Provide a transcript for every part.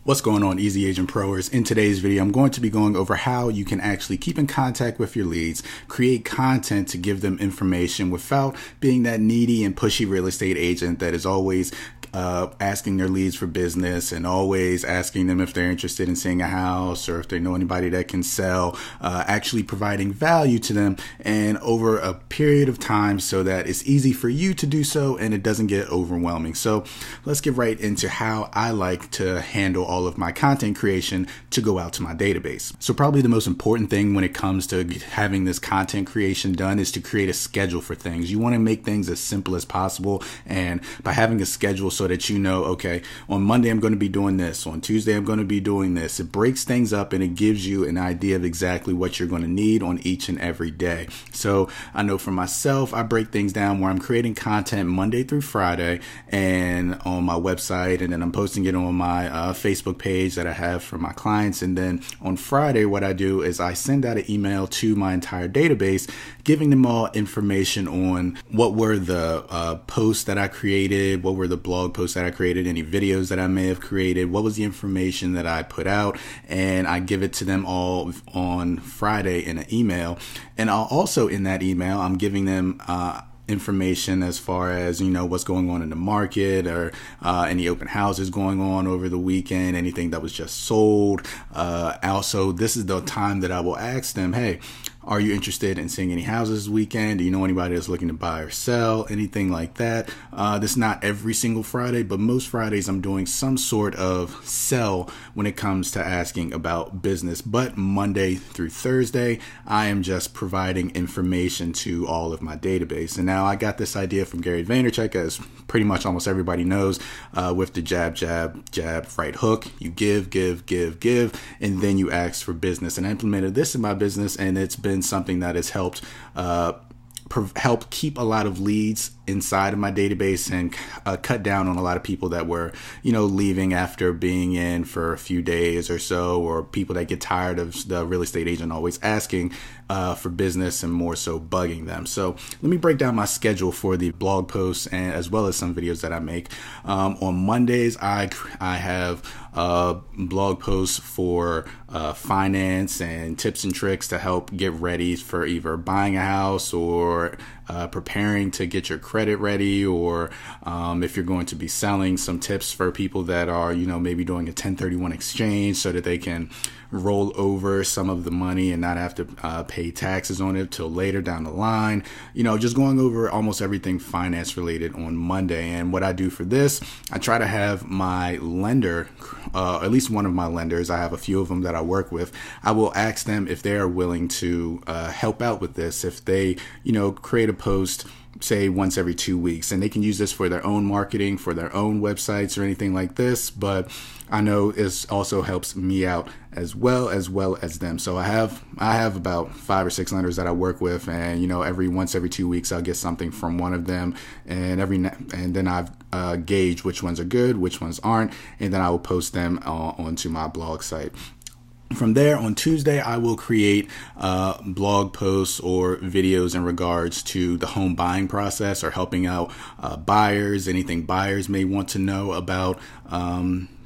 What's going on, Easy Agent Proers? In today's video, I'm going to be going over how you can actually keep in contact with your leads, create content to give them information without being that needy and pushy real estate agent that is always asking their leads for business and always asking them if they're interested in seeing a house or if they know anybody that can sell, actually providing value to them and over a period of time so that it's easy for you to do so and it doesn't get overwhelming. So let's get right into how I like to handle all of my content creation to go out to my database. So probably the most important thing when it comes to having this content creation done is to create a schedule for things. You want to make things as simple as possible, and by having a schedule so that you know, okay, on Monday I'm going to be doing this, on Tuesday I'm going to be doing this. It breaks things up and it gives you an idea of exactly what you're going to need on each and every day. So I know for myself, I break things down where I'm creating content Monday through Friday and on my website, and then I'm posting it on my Facebook page that I have for my clients. And then on Friday, what I do is I send out an email to my entire database, giving them all information on what were the posts that I created, what were the blog posts that I created, any videos that I may have created, what was the information that I put out, and I give it to them all on Friday in an email. And I'll also, in that email, I'm giving them information as far as, you know, what's going on in the market, or any open houses going on over the weekend, anything that was just sold. Also, this is the time that I will ask them, hey, are you interested in seeing any houses this weekend? Do you know anybody that's looking to buy or sell? Anything like that. This is not every single Friday, but most Fridays I'm doing some sort of sell when it comes to asking about business. But Monday through Thursday, I am just providing information to all of my database. And now I got this idea from Gary Vaynerchuk, as pretty much almost everybody knows, with the jab, jab, jab, right hook. You give, and then you ask for business. And I implemented this in my business, and it's been something that has helped keep a lot of leads inside of my database and cut down on a lot of people that were, you know, leaving after being in for a few days or so, or people that get tired of the real estate agent always asking for business and more so bugging them. So let me break down my schedule for the blog posts and as well as some videos that I make. On Mondays, I have blog posts for finance and tips and tricks to help get ready for either buying a house or preparing to get your credit ready, or if you're going to be selling, some tips for people that are, you know, maybe doing a 1031 exchange so that they can roll over some of the money and not have to pay taxes on it till later down the line. You know, just going over almost everything finance related on Monday. And what I do for this, I try to have my lender, at least one of my lenders, I have a few of them that I work with, I will ask them if they are willing to help out with this. If they, you know, create a post, say once every 2 weeks, and they can use this for their own marketing, for their own websites or anything like this, but I know it also helps me out as well as them. So I have about 5 or 6 lenders that I work with, and you know, once every 2 weeks I'll get something from one of them, and then I've gauge which ones are good, which ones aren't, and then I will post them onto my blog site. From there, on Tuesday, I will create blog posts or videos in regards to the home buying process, or helping out buyers, anything buyers may want to know about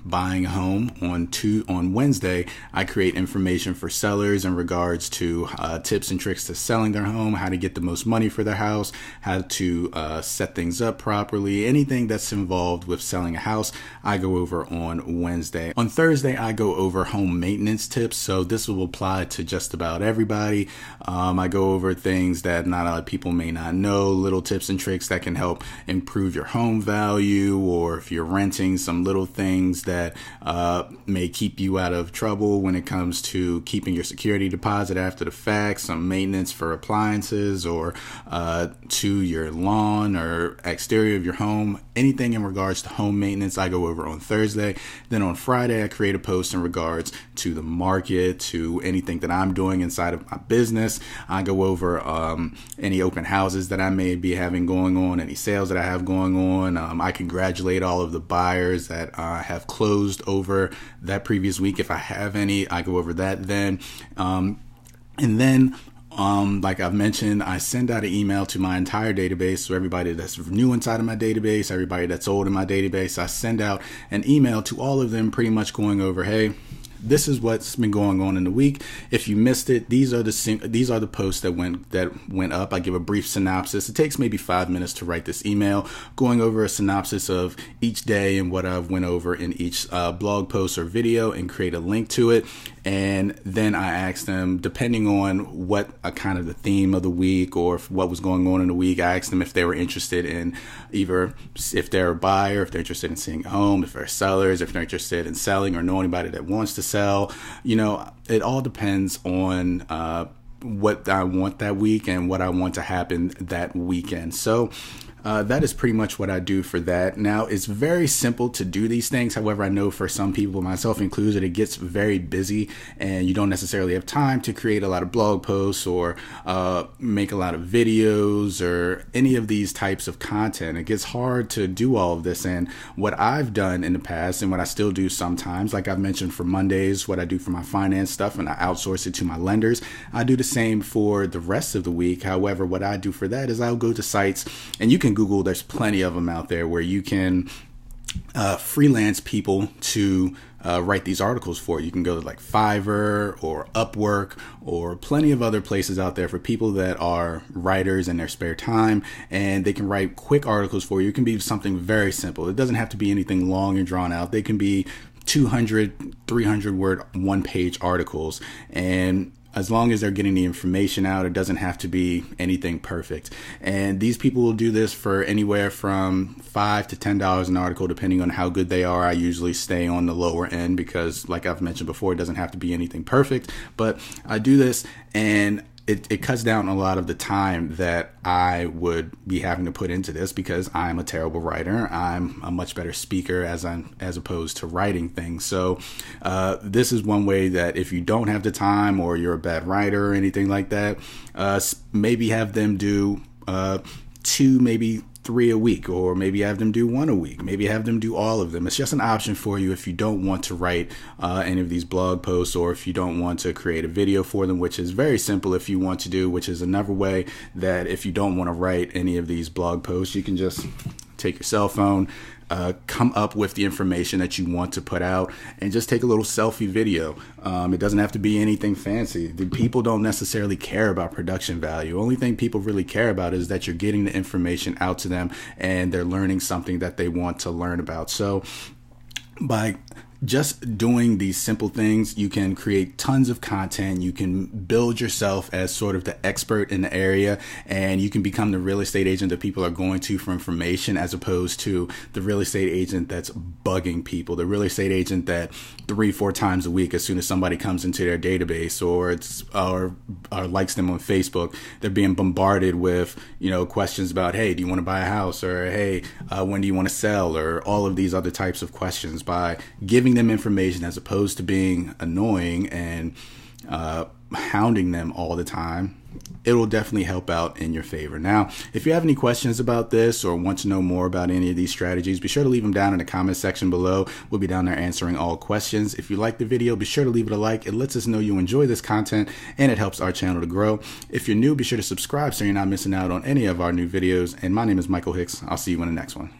buying a home. On Wednesday, I create information for sellers in regards to tips and tricks to selling their home, how to get the most money for their house, how to set things up properly, anything that's involved with selling a house, I go over on Wednesday. On Thursday, I go over home maintenance tips. So this will apply to just about everybody. I go over things that not a lot of people may not know, little tips and tricks that can help improve your home value, or if you're renting, some little things that may keep you out of trouble when it comes to keeping your security deposit after the fact, some maintenance for appliances or to your lawn or exterior of your home, anything in regards to home maintenance, I go over on Thursday. Then on Friday, I create a post in regards to the market, to anything that I'm doing inside of my business. I go over any open houses that I may be having going on, any sales that I have going on. I congratulate all of the buyers that have closed over that previous week. If I have any, I go over that then. And then Like I've mentioned, I send out an email to my entire database. So everybody that's new inside of my database, everybody that's old in my database, I send out an email to all of them pretty much going over, hey, this is what's been going on in the week. If you missed it, these are the posts that went up. I give a brief synopsis. It takes maybe 5 minutes to write this email, going over a synopsis of each day and what I've went over in each blog post or video, and create a link to it. And then I asked them, depending on what kind of the theme of the week or what was going on in the week, I asked them if they were interested in either if they're a buyer, if they're interested in seeing a home, if they're sellers, if they're interested in selling or know anybody that wants to sell. You know, it all depends on what I want that week and what I want to happen that weekend. So that is pretty much what I do for that. Now, it's very simple to do these things. However, I know for some people, myself included, it gets very busy and you don't necessarily have time to create a lot of blog posts or make a lot of videos or any of these types of content. It gets hard to do all of this. And what I've done in the past and what I still do sometimes, like I've mentioned for Mondays, what I do for my finance stuff, and I outsource it to my lenders, I do the same for the rest of the week. However, what I do for that is I'll go to sites, and you can Google, there's plenty of them out there where you can freelance people to write these articles for. You can go to like Fiverr or Upwork or plenty of other places out there for people that are writers in their spare time, and they can write quick articles for you. It can be something very simple. It doesn't have to be anything long and drawn out. They can be 200, 300 word, one-page articles, and as long as they're getting the information out, it doesn't have to be anything perfect. And these people will do this for anywhere from $5 to $10 an article, depending on how good they are. I usually stay on the lower end because, like I've mentioned before, it doesn't have to be anything perfect. But I do this, and it cuts down a lot of the time that I would be having to put into this because I'm a terrible writer. I'm a much better speaker as opposed to writing things. So this is one way that if you don't have the time or you're a bad writer or anything like that, maybe have them do 2, maybe 3 a week, or maybe have them do 1 a week, maybe have them do all of them. It's just an option for you if you don't want to write any of these blog posts, or if you don't want to create a video for them, which is very simple if you want to do, which is another way that if you don't want to write any of these blog posts, you can just take your cell phone, come up with the information that you want to put out, and just take a little selfie video. It doesn't have to be anything fancy. The people don't necessarily care about production value. Only thing people really care about is that you're getting the information out to them and they're learning something that they want to learn about. So by just doing these simple things, you can create tons of content. You can build yourself as sort of the expert in the area, and you can become the real estate agent that people are going to for information, as opposed to the real estate agent that's bugging people, the real estate agent that 3-4 times a week, as soon as somebody comes into their database or likes them on Facebook, they're being bombarded with, questions about, hey, do you want to buy a house? Or, hey, when do you want to sell? Or all of these other types of questions. By giving them information as opposed to being annoying and hounding them all the time, it will definitely help out in your favor. Now, if you have any questions about this or want to know more about any of these strategies, be sure to leave them down in the comment section below. We'll be down there answering all questions. If you like the video, be sure to leave it a like. It lets us know you enjoy this content, and it helps our channel to grow. If you're new, be sure to subscribe so you're not missing out on any of our new videos. And my name is Michael Hicks. I'll see you in the next one.